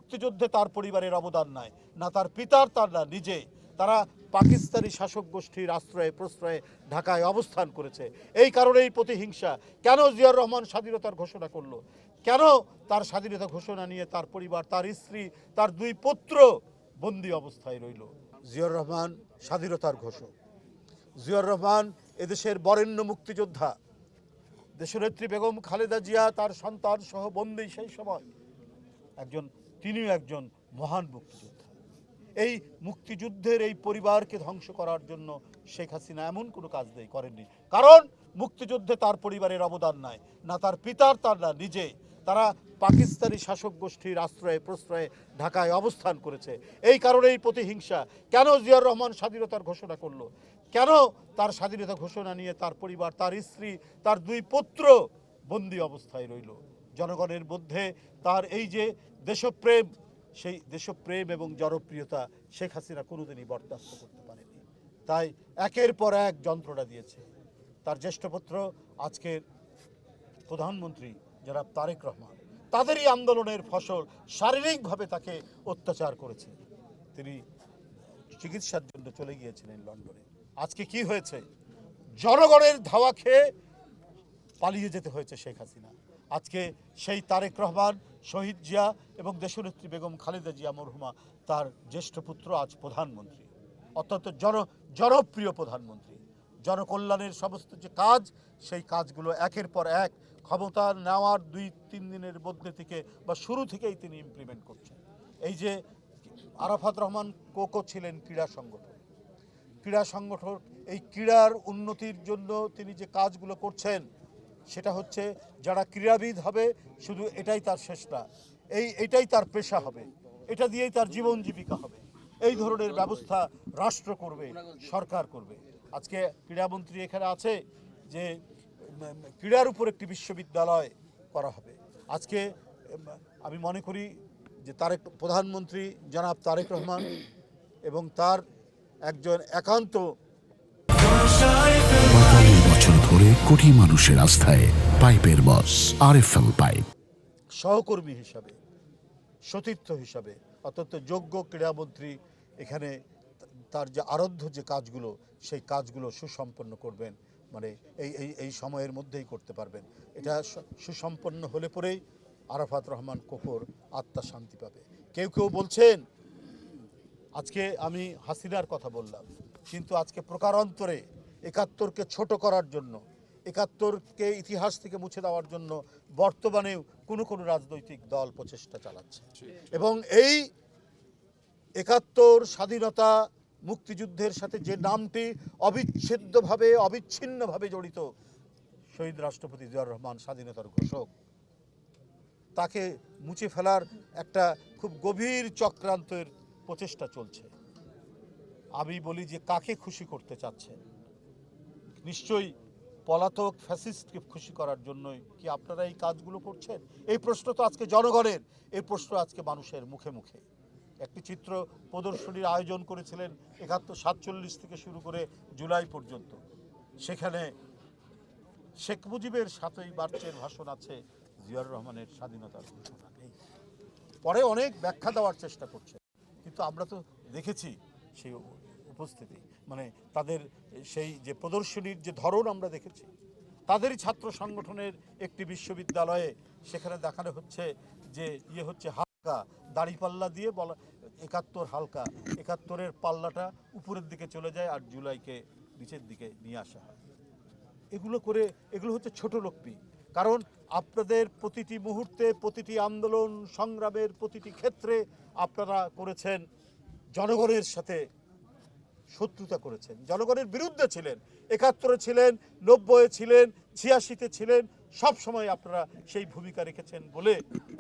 মুক্তিযুদ্ধে তার পরিবারের অবদান নাই, না তার পিতার, তার না নিজে। তারা পাকিস্তানি শাসক গোষ্ঠীর আশ্রয়ে প্রশ্রয়ে ঢাকায় অবস্থান করেছে। এই কারণেই প্রতিহিংসা। কেন জিয়াউর রহমান স্বাধীনতার ঘোষণা করলো? কেন তার স্বাধীনতা ঘোষণা নিয়ে তার পরিবার, তার স্ত্রী, তার 2 পুত্র বন্দী অবস্থায় রইল? জিয়াউর রহমান স্বাধীনতার ঘোষক, জিয়াউর রহমান এদেশের বরেণ্য মুক্তিযোদ্ধা। দেশনেত্রী বেগম খালেদা জিয়া তার সন্তান সহ বন্দী সেই সময়। তিনিও একজন মহান মুক্তিযোদ্ধা। এই মুক্তিযুদ্ধের এই পরিবারকে ধ্বংস করার জন্য শেখ হাসিনা এমন কোনো কাজ করেননি। কারণ মুক্তিযুদ্ধে তার পরিবারের অবদান নাই, না তার পিতার, তার না নিজে। তারা পাকিস্তানি শাসক গোষ্ঠীর আশ্রয়ে প্রশ্রয়ে ঢাকায় অবস্থান করেছে। এই কারণেই প্রতিহিংসা। কেন জিয়াউর রহমান স্বাধীনতার ঘোষণা করলো? কেন তার স্বাধীনতা ঘোষণা নিয়ে তার পরিবার, তার স্ত্রী, তার 2 পুত্র বন্দী অবস্থায় রইল? জনগণের মধ্যে তার এই যে দেশপ্রেম, সেই দেশপ্রেম এবং জনপ্রিয়তা শেখ হাসিনা কোনোদিনই বরদাস্ত করতে পারেনি। তাই একের পর এক যন্ত্রণা দিয়েছে। তার জ্যেষ্ঠ পুত্র আজকের প্রধানমন্ত্রী জনাব তারেক রহমান, তাদেরই আন্দোলনের ফসল শারীরিকভাবে তাকে অত্যাচার করেছে। তিনি চিকিৎসার জন্য চলে গিয়েছিলেন লন্ডনে। আজকে কি হয়েছে? জনগণের ধাওয়া খেয়ে পালিয়ে যেতে হয়েছে শেখ হাসিনা। আজকে সেই তারেক রহমান, শহীদ জিয়া এবং দেশনেত্রী বেগম খালেদা জিয়া মরহুমা, তার জ্যেষ্ঠ পুত্র আজ প্রধানমন্ত্রী, অত্যন্ত জনপ্রিয় প্রধানমন্ত্রী। জনকল্যাণের সমস্ত যে কাজ, সেই কাজগুলো একের পর এক ক্ষমতা নেওয়ার 2-3 দিনের মধ্যে থেকে বা শুরু থেকেই তিনি ইমপ্লিমেন্ট করছেন। এই যে আরাফাত রহমান কোকো ছিলেন ক্রীড়া সংগঠক, এই ক্রীড়ার উন্নতির জন্য তিনি যে কাজগুলো করছেন, সেটা হচ্ছে যারা ক্রীড়াবিদ হবে শুধু এটাই তার শেষ না, এটাই তার পেশা হবে, এটা দিয়েই তার জীবন জীবিকা হবে। এই ধরনের ব্যবস্থা রাষ্ট্র করবে, সরকার করবে। আজকে ক্রীড়ামন্ত্রী এখানে আছে যে ক্রীড়ার উপর একটি বিশ্ববিদ্যালয় করা হবে। আজকে আমি মনে করি যে প্রধানমন্ত্রী জনাব তারেক রহমান এবং তার একজন একান্ত 45 বছর ধরে কোটি মানুষের আস্থায় পাইপের বস আরএফএল পাইপ সহকর্মী হিসাবে, সতীর্থ হিসাবে অত্যন্ত যোগ্য ক্রীড়ামন্ত্রী এখানে তার যে আরাধ্য যে কাজগুলো, সেই কাজগুলো সুসম্পন্ন করবেন। মানে এই সময়ের মধ্যেই করতে পারবেন। এটা সুসম্পন্ন হলে পরেই আরাফাত রহমান কোকোর আত্মা শান্তি পাবে। কেউ কেউ বলছেন, আজকে আমি হাসিনার কথা বললাম, কিন্তু আজকে প্রকারান্তরে 71কে ছোট করার জন্য, 71কে ইতিহাস থেকে মুছে দেওয়ার জন্য বর্তমানেও কোনো রাজনৈতিক দল প্রচেষ্টা চালাচ্ছে। এবং এই 71 স্বাধীনতা মুক্তিযুদ্ধের সাথে যে নামটি অবিচ্ছিন্নভাবে জড়িত, শহীদ রাষ্ট্রপতি জিয়াউর রহমান স্বাধীনতার ঘোষক, তাকে মুছে ফেলার একটা খুব গভীর চক্রান্তের প্রচেষ্টা চলছে। আমি বলি যে কাকে খুশি করতে চাচ্ছেন? নিশ্চয়ই পলাতক ফ্যাসিস্টকে খুশি করার জন্যই কি আপনারা এই কাজগুলো করছেন? এই প্রশ্ন তো আজকে জনগণের, এই প্রশ্ন আজকে মানুষের মুখে মুখে। একটি চিত্র প্রদর্শনীর আয়োজন করেছিলেন 47 থেকে শুরু করে জুলাই পর্যন্ত। সেখানে শেখ মুজিবের 7ই মার্চের ভাষণ আছে, জিয়াউর রহমানের স্বাধীনতার ঘোষণা নেই। পরে অনেক ব্যাখ্যা দেওয়ার চেষ্টা করছে, কিন্তু আমরা তো দেখেছি সেই উপস্থিতি, মানে তাদের সেই যে প্রদর্শনীর যে ধরন আমরা দেখেছি। তাদেরই ছাত্র সংগঠনের একটি বিশ্ববিদ্যালয়ে সেখানে দেখানো হচ্ছে যে হচ্ছে হালকা দাড়িপাল্লা দিয়ে বলা 71 হালকা, 71-এর পাল্লাটা উপরের দিকে চলে যায় আর জুলাইকে নিচের দিকে নিয়ে আসা হয়। এগুলো হচ্ছে ছোট লোকপি। কারণ আপনাদের প্রতিটি মুহূর্তে, প্রতিটি আন্দোলন সংগ্রামের প্রতিটি ক্ষেত্রে আপনারা করেছেন জনগণের সাথে শত্রুতা করেছেন, জনগণের বিরুদ্ধে ছিলেন। 71-এ ছিলেন, 90-এ ছিলেন, 86-তে ছিলেন, সব সময় আপনারা সেই ভূমিকা রেখেছেন বলে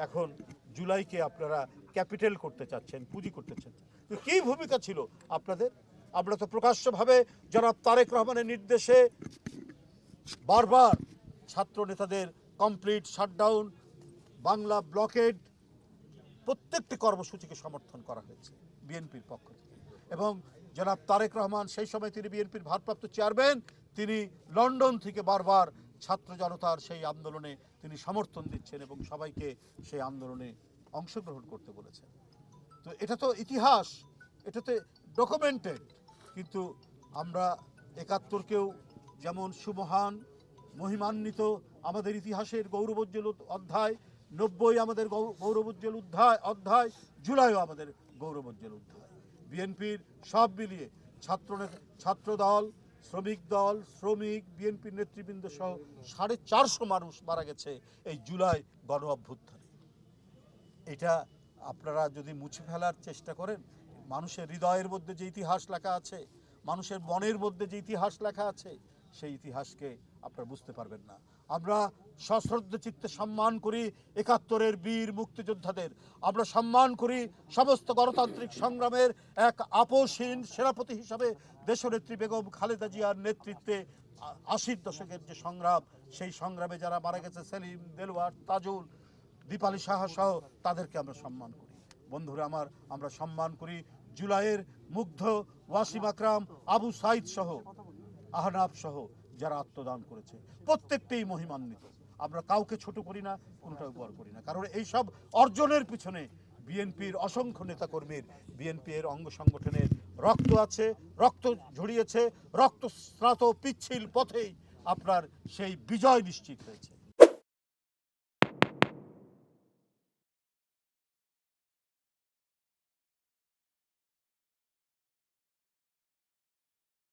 এখন জুলাইকে আপনারা ক্যাপিটাল করতে চাচ্ছেন, পুঁজি করতে চাচ্ছেন। কি ভূমিকা ছিল আপনাদের? আমরা তো প্রকাশ্যভাবে জনাব তারেক রহমানের নির্দেশে বারবার ছাত্র নেতাদের কমপ্লিট শাটডাউন, বাংলা ব্লকেড, প্রত্যেকটি কর্মসূচিকে সমর্থন করা হয়েছে বিএনপির পক্ষ থেকে। এবং জনাব তারেক রহমান সেই সময় তিনি বিএনপির ভারপ্রাপ্ত চেয়ারম্যান, তিনি লন্ডন থেকে বারবার ছাত্র জনতার সেই আন্দোলনে তিনি সমর্থন দিচ্ছেন এবং সবাইকে সেই আন্দোলনে অংশগ্রহণ করতে বলেছেন। তো এটা তো ইতিহাস, এটাতে ডকুমেন্টেড। কিন্তু আমরা ৭১কেও যেমন সুমহান মহিমান্বিত আমাদের ইতিহাসের গৌরবোজ্জ্বল অধ্যায়, ৯০ আমাদের গৌরবোজ্জ্বল অধ্যায়, জুলাইও আমাদের গৌরবোজ্জ্বল অধ্যায়। বিএনপির সব মিলিয়ে ছাত্রদল, শ্রমিক দল, বিএনপির নেতৃবৃন্দ সহ 450 মানুষ মারা গেছে এই জুলাই গণ অভ্যুত্থানে। এটা আপনারা যদি মুছে ফেলার চেষ্টা করেন, মানুষের হৃদয়ের মধ্যে যে ইতিহাস লেখা আছে, মানুষের মনের মধ্যে যে ইতিহাস লেখা আছে, সেই ইতিহাসকে আপনারা বুঝতে পারবেন না। আমরা সশ্রদ্ধ চিত্তে সম্মান করি ৭১-এর বীর মুক্তিযোদ্ধাদের, আমরা সম্মান করি সমস্ত গণতান্ত্রিক সংগ্রামের এক আপোষহীন সেনাপতি হিসাবে দেশনেত্রী বেগম খালেদা জিয়ার নেতৃত্বে ৮০ দশকের যে সংগ্রাম, সেই সংগ্রামে যারা মারা গেছে, সেলিম, দেলোয়ার, তাজুল, দীপালি সাহা সহ, তাদেরকে আমরা সম্মান করি। বন্ধুরা আমার, আমরা সম্মান করি জুলাইয়ের মুগ্ধ, ওয়াসিম আকরাম, আবু সাইদ সহ, আহনাব সহ যারা আত্মদান করেছে, প্রত্যেকটাই মহিমান্বিত। আমরা কাউকে ছোট করি না, কোনোটা উপহার করি না, কারণ এই সব অর্জনের পিছনে বিএনপির অসংখ্য নেতাকর্মীর, বিএনপির অঙ্গ সংগঠনের রক্ত আছে, রক্ত ঝরিয়েছে, রক্তস্নাত পিচ্ছিল পথেই আপনার সেই বিজয় নিশ্চিত হয়েছে।